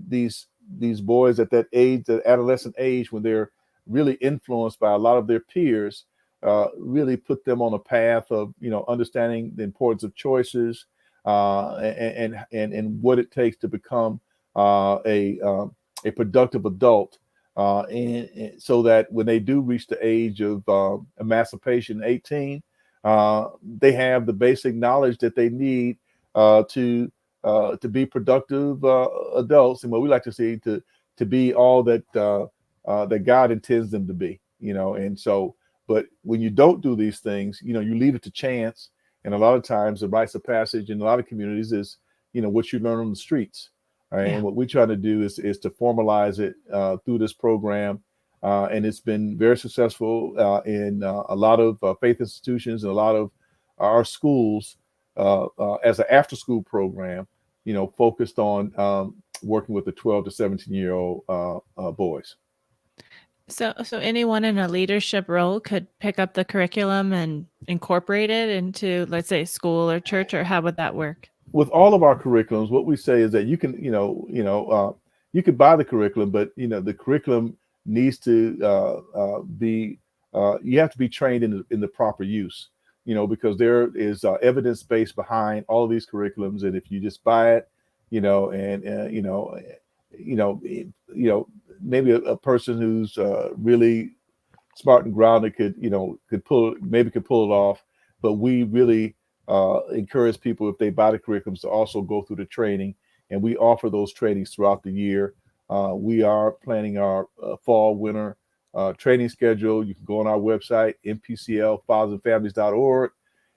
these boys at that age, that adolescent age, when they're really influenced by a lot of their peers, really put them on a path of understanding the importance of choices, and what it takes to become a productive adult, and so that when they do reach the age of emancipation, 18, they have the basic knowledge that they need to be productive adults, and what we like to see to be all that God intends them to be. And so, but when you don't do these things, you leave it to chance. And a lot of times, the rites of passage in a lot of communities is, what you learn on the streets. Right? Yeah. And what we try to do is to formalize it through this program, and it's been very successful in a lot of faith institutions and a lot of our schools as an after-school program. Focused on working with the 12 to 17-year-old boys. So anyone in a leadership role could pick up the curriculum and incorporate it into, let's say, school or church, or how would that work? With all of our curriculums, what we say is that you can, you could buy the curriculum, but the curriculum needs to be, you have to be trained in the proper use, because there is evidence base behind all of these curriculums, and if you just buy it, and you know, maybe a person who's really smart and grounded could pull it off, but we really encourage people, if they buy the curriculums, to also go through the training and we offer those trainings throughout the year. We are planning our fall, winter training schedule. You can go on our website, mpclfathersandfamilies.org,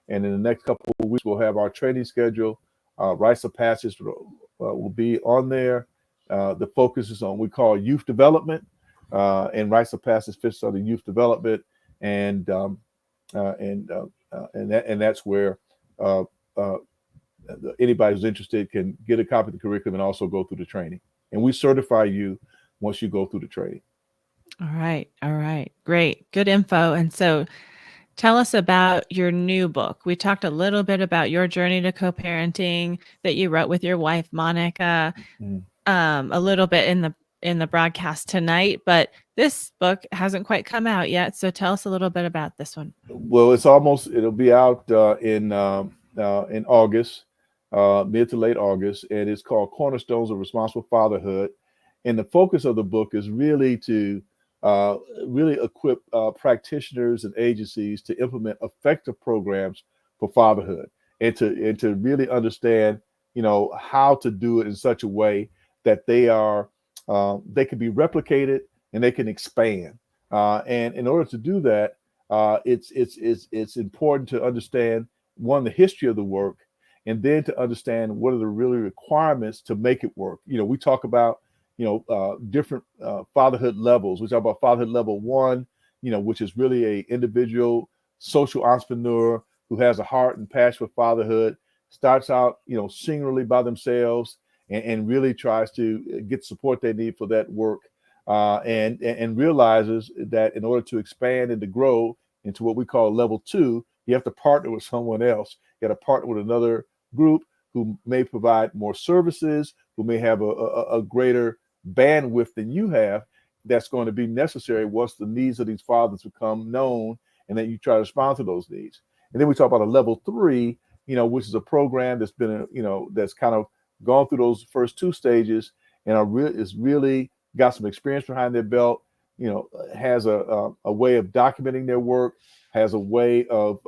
and in the next couple of weeks, we'll have our training schedule. Rites of Passage will be on there. The focus is on what we call youth development, and Rites of Passage fits under youth development, and that's where anybody who's interested can get a copy of the curriculum and also go through the training. And we certify you once you go through the training. All right. Great. Good info. And so tell us about your new book. We talked a little bit about your journey to co-parenting that you wrote with your wife, Monica, a little bit in the broadcast tonight, but this book hasn't quite come out yet. So tell us a little bit about this one. Well, it'll be out in August, mid to late August, and it's called Cornerstones of Responsible Fatherhood. And the focus of the book is really to really equip practitioners and agencies to implement effective programs for fatherhood, and to really understand, how to do it in such a way that they can be replicated and they can expand. And in order to do that, it's important to understand, one, the history of the work, and then to understand what are the really requirements to make it work. We talk about different fatherhood levels. We talk about fatherhood level 1, which is really a individual social entrepreneur who has a heart and passion for fatherhood, starts out, singularly by themselves, and really tries to get support they need for that work, and realizes that in order to expand and to grow into what we call level 2, you have to partner with someone else. You got to partner with another group who may provide more services, who may have a greater bandwidth than you have, that's going to be necessary once the needs of these fathers become known, and then you try to respond to those needs. And then we talk about a level 3, which is a program that's been, that's kind of gone through those first 2 stages, and is really got some experience behind their belt, has a way of documenting their work, has a way of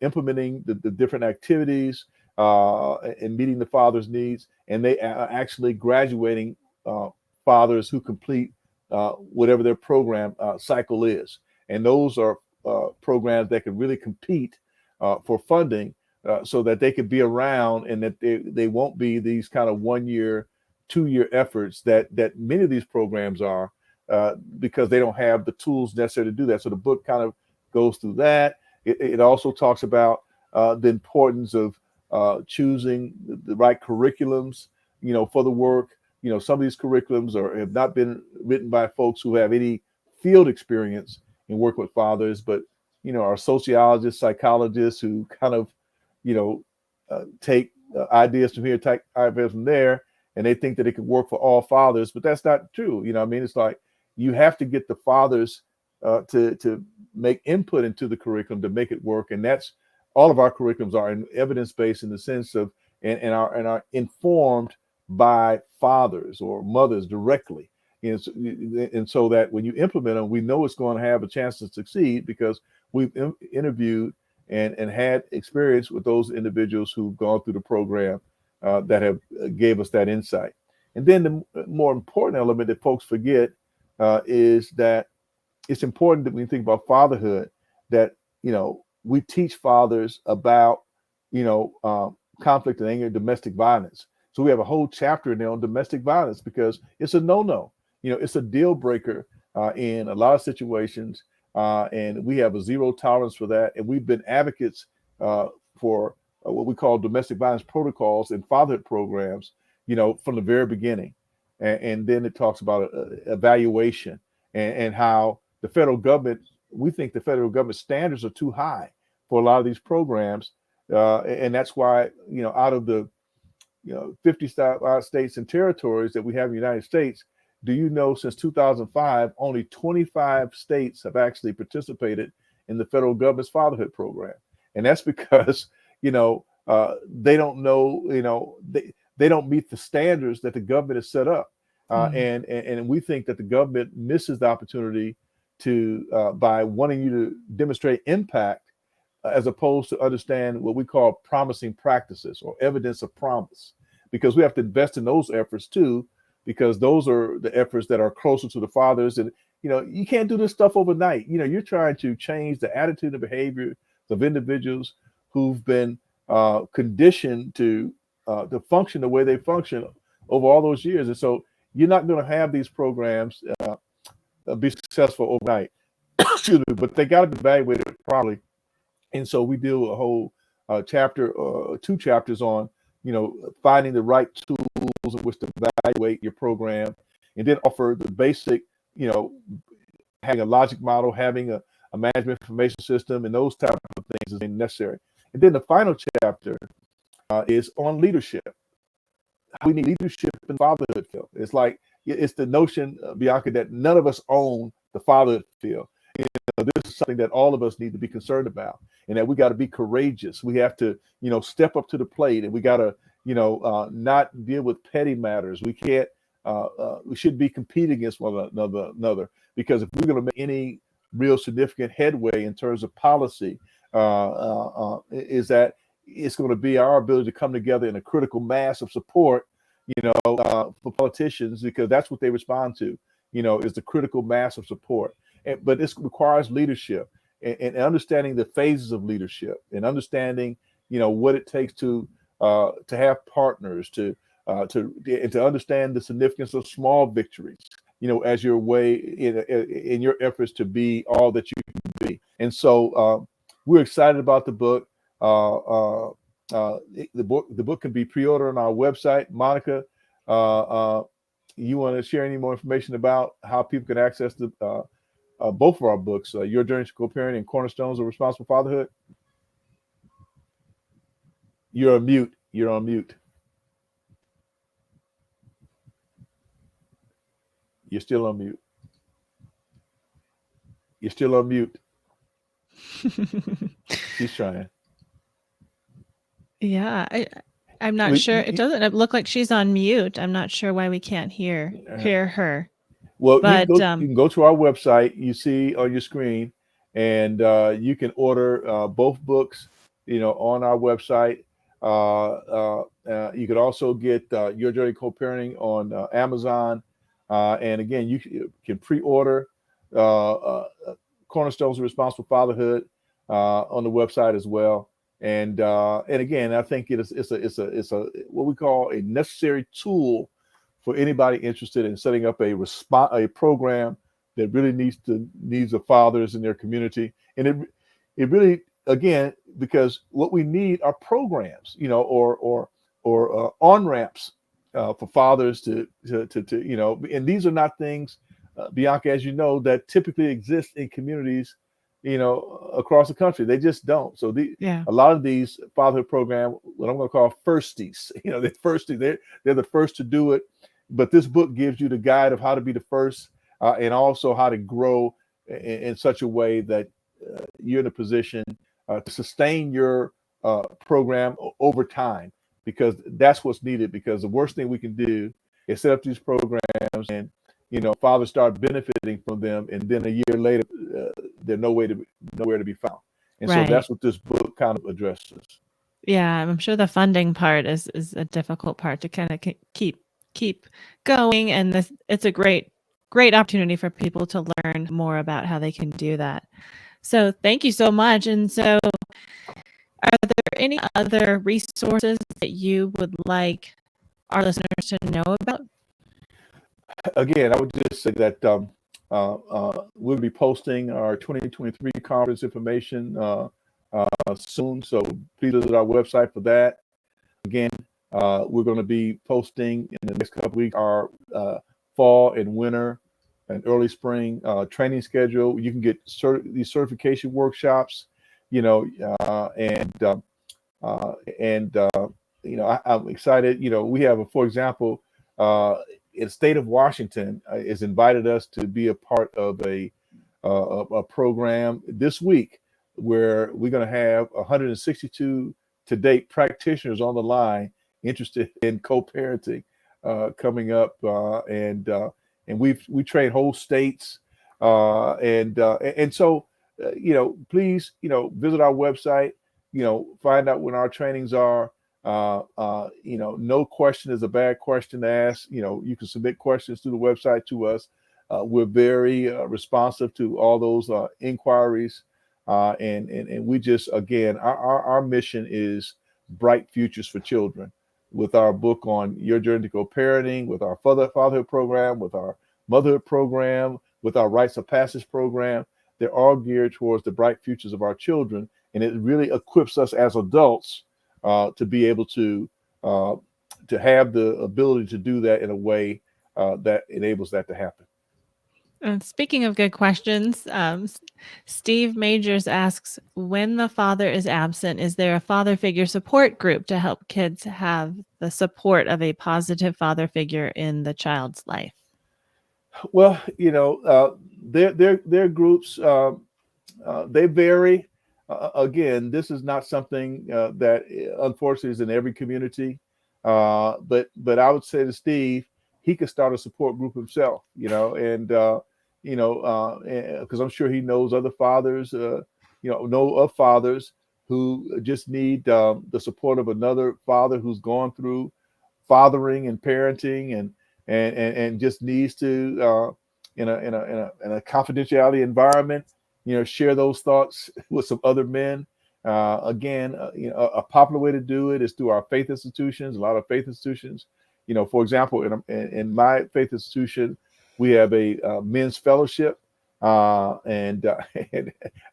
implementing the different activities, and meeting the father's needs, and they are actually graduating fathers who complete whatever their program cycle is. And those are programs that can really compete for funding, so that they can be around, and that they won't be these kind of 1 year, 2 year efforts that many of these programs are, because they don't have the tools necessary to do that. So the book kind of goes through that. It also talks about the importance of choosing the right curriculums, for the work. Some of these curriculums have not been written by folks who have any field experience in working with fathers, but are sociologists, psychologists who kind of, take ideas from here, take ideas from there, and they think that it could work for all fathers, but that's not true. It's like you have to get the fathers to make input into the curriculum to make it work, and that's all of our curriculums are evidence-based in the sense of and are informed by fathers or mothers directly, and so that when you implement them, we know it's going to have a chance to succeed because we've interviewed and had experience with those individuals who've gone through the program, that have gave us that insight. And then the more important element that folks forget is that it's important that when you think about fatherhood, that we teach fathers about conflict and anger, domestic violence. So we have a whole chapter in there on domestic violence because it's a no-no. It's a deal breaker in a lot of situations, and we have a zero tolerance for that. And we've been advocates for what we call domestic violence protocols and fatherhood programs, from the very beginning. And then it talks about evaluation and how the federal government, we think the federal government standards are too high for a lot of these programs. And that's why, out of the 50 states and territories that we have in the United States, do you know since 2005, only 25 states have actually participated in the federal government's fatherhood program. And that's because, they don't know, they don't meet the standards that the government has set up. And we think that the government misses the opportunity to, by wanting you to demonstrate impact, as opposed to understand what we call promising practices or evidence of promise. because we have to invest in those efforts too, because those are the efforts that are closer to the fathers. And you can't do this stuff overnight. You're trying to change the attitude and behavior of individuals who've been conditioned to function the way they function over all those years. And so you're not going to have these programs be successful overnight. Excuse me, but they got to be evaluated properly. And so we do a whole two chapters on, finding the right tools in which to evaluate your program, and then offer the basic, having a logic model, having a management information system, and those type of things is necessary. And then the final chapter is on leadership. We need leadership in fatherhood field. It's the notion, Bianca, that none of us own the fatherhood field. This is something that all of us need to be concerned about, and that we got to be courageous. We have to, step up to the plate, and we got to, not deal with petty matters. We can't. We should be competing against one another, because if we're going to make any real significant headway in terms of policy, is that it's going to be our ability to come together in a critical mass of support, for politicians, because that's what they respond to, is the critical mass of support. But this requires leadership and understanding the phases of leadership, and understanding, what it takes to have partners, and to understand the significance of small victories, as your way in your efforts to be all that you can be. And so we're excited about the book. The book can be pre-ordered on our website. Monica, you want to share any more information about how people can access both of our books, Your Journey to Co-Parenting and Cornerstones of Responsible Fatherhood? You're on mute. You're on mute. You're still on mute. You're still on mute. She's trying. Yeah, I'm not sure. It doesn't look like she's on mute. I'm not sure why we can't hear her. Well, but you can go to our website. You see on your screen, and you can order both books, on our website. You could also get Your Journey Co-Parenting on Amazon. And again, you can pre-order Cornerstones of Responsible Fatherhood on the website as well. And again, I think it's a what we call a necessary tool for anybody interested in setting up a program that really needs the needs of fathers in their community. And it really, again, because what we need are programs, or on-ramps for fathers to and these are not things, Bianca, as you know, that typically exist in communities, across the country. They just don't. So a lot of these fatherhood programs, what I'm going to call firsties, they're the first to do it. But this book gives you the guide of how to be the first, and also how to grow in such a way that you're in a position to sustain your program over time, because that's what's needed. Because the worst thing we can do is set up these programs and fathers start benefiting from them, and then a year later they're nowhere to be found. And so that's what this book kind of addresses. Yeah, I'm sure the funding part is a difficult part to kind of keep going, and it's a great opportunity for people to learn more about how they can do that. So thank you so much. And so, are there any other resources that you would like our listeners to know about? Again, I would just say that we'll be posting our 2023 conference information soon. So please visit our website for that. Again, we're going to be posting in the next couple of weeks our fall and winter and early spring training schedule. You can get these certification workshops, I'm excited. We have, for example, the state of Washington has invited us to be a part of a program this week where we're going to have 162 to date practitioners on the line interested in co-parenting coming up, and we train whole states, and so please visit our website, find out when our trainings are, No question is a bad question to ask. You can submit questions through the website to us. We're very responsive to all those inquiries. And we just, again, our mission is bright futures for children. With our book on Your Journey to Co-Parenting, with our fatherhood program, with our motherhood program, with our rites of passage program, they're all geared towards the bright futures of our children. And it really equips us as adults to be able to have the ability to do that in a way that enables that to happen. And speaking of good questions, Steve Majors asks, when the father is absent, is there a father figure support group to help kids have the support of a positive father figure in the child's life? Well, their groups, they vary. Again, this is not something that unfortunately is in every community. But I would say to Steve, he could start a support group himself, and because I'm sure he knows other fathers, know of fathers who just need the support of another father who's gone through fathering and parenting and just needs to in a confidentiality environment, share those thoughts with some other men. Again, a popular way to do it is through our faith institutions. A lot of faith institutions, for example, in my faith institution, we have a men's fellowship, and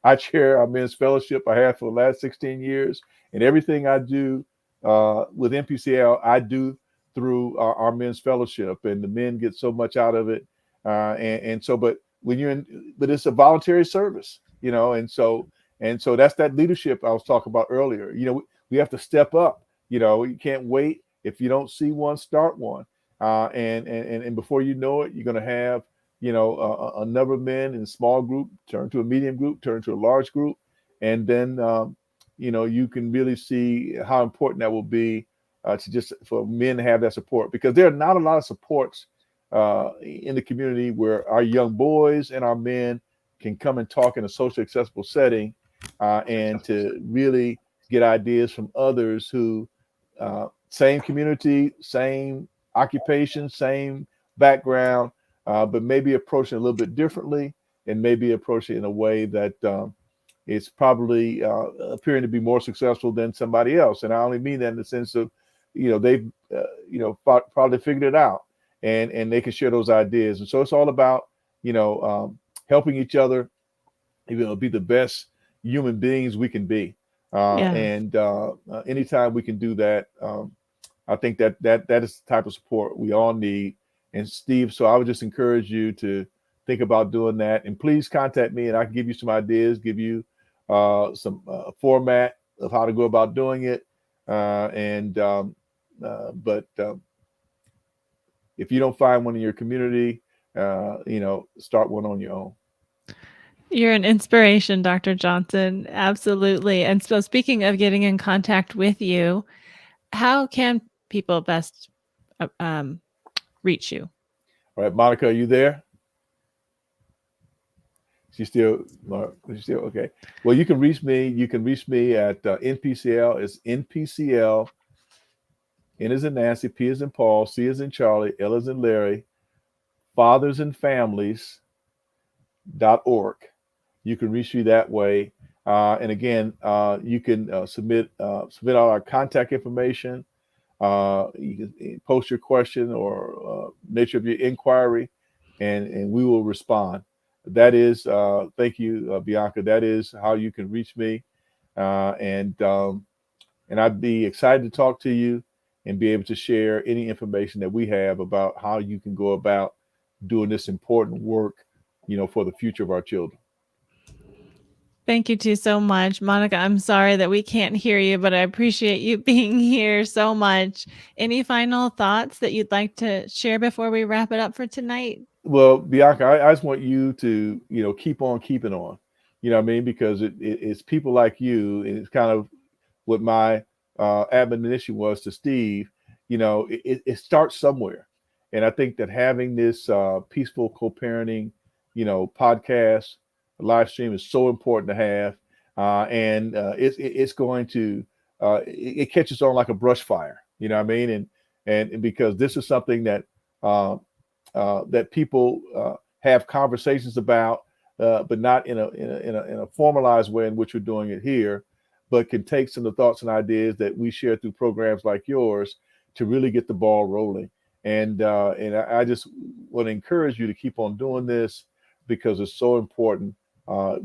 I chair our men's fellowship. I have for the last 16 years, and everything I do with NPCL, I do through our men's fellowship, and the men get so much out of it. And so, but it's a voluntary service, and so that's that leadership I was talking about earlier. We have to step up. You can't wait. If you don't see one, start one. And before you know it, you're going to have, a number of men in a small group turn to a medium group, turn to a large group. And then, you can really see how important that will be for men to have that support, because there are not a lot of supports in the community where our young boys and our men can come and talk in a socially accessible setting, and to really get ideas from others who same community, same occupation, same background, but maybe approaching a little bit differently, and maybe approaching in a way that is probably appearing to be more successful than somebody else. And I only mean that in the sense of, they've probably figured it out, and they can share those ideas. And so it's all about helping each other, be the best human beings we can be. And anytime we can do that, I think that is the type of support we all need. And Steve, so I would just encourage you to think about doing that. And please contact me, and I can give you some ideas, give you some format of how to go about doing it. But if you don't find one in your community, start one on your own. You're an inspiration, Dr. Johnson. Absolutely. And so, speaking of getting in contact with you, how can people best reach you? All right, Monica, are you there? She's still okay. Well, you can reach me. You can reach me at NPCL. It's NPCL. N as in Nancy, P as in Paul, C as in Charlie, L as in Larry, fathersandfamilies.org. You can reach me that way. And again, you can submit all our contact information. You can post your question or nature of your inquiry, and we will respond. That is, thank you, Bianca. That is how you can reach me. And I'd be excited to talk to you and be able to share any information that we have about how you can go about doing this important work, for the future of our children. Thank you too so much, Monica. I'm sorry that we can't hear you, but I appreciate you being here so much. Any final thoughts that you'd like to share before we wrap it up for tonight? Well, Bianca, I just want you to, keep on keeping on. You know what I mean? Because it's people like you, and it's kind of what my admonition was to Steve. It starts somewhere, and I think that having this peaceful co-parenting, podcast live stream is so important to have, and it's going to it catches on like a brush fire. You know what I mean? And because this is something that that people have conversations about, but not in a formalized way in which we're doing it here, but can take some of the thoughts and ideas that we share through programs like yours to really get the ball rolling. And I just want to encourage you to keep on doing this because it's so important.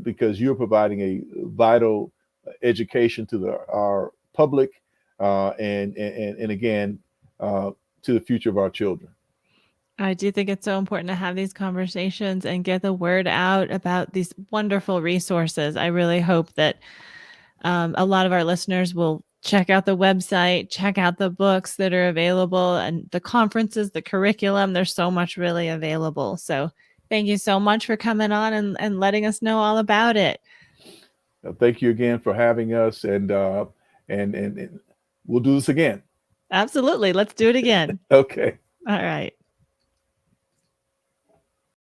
Because you're providing a vital education to our public, and again, to the future of our children. I do think it's so important to have these conversations and get the word out about these wonderful resources. I really hope that a lot of our listeners will check out the website, check out the books that are available, and the conferences, the curriculum. There's so much really available. So thank you so much for coming on and letting us know all about it. Thank you again for having us, and we'll do this again. Absolutely. Let's do it again. Okay. All right.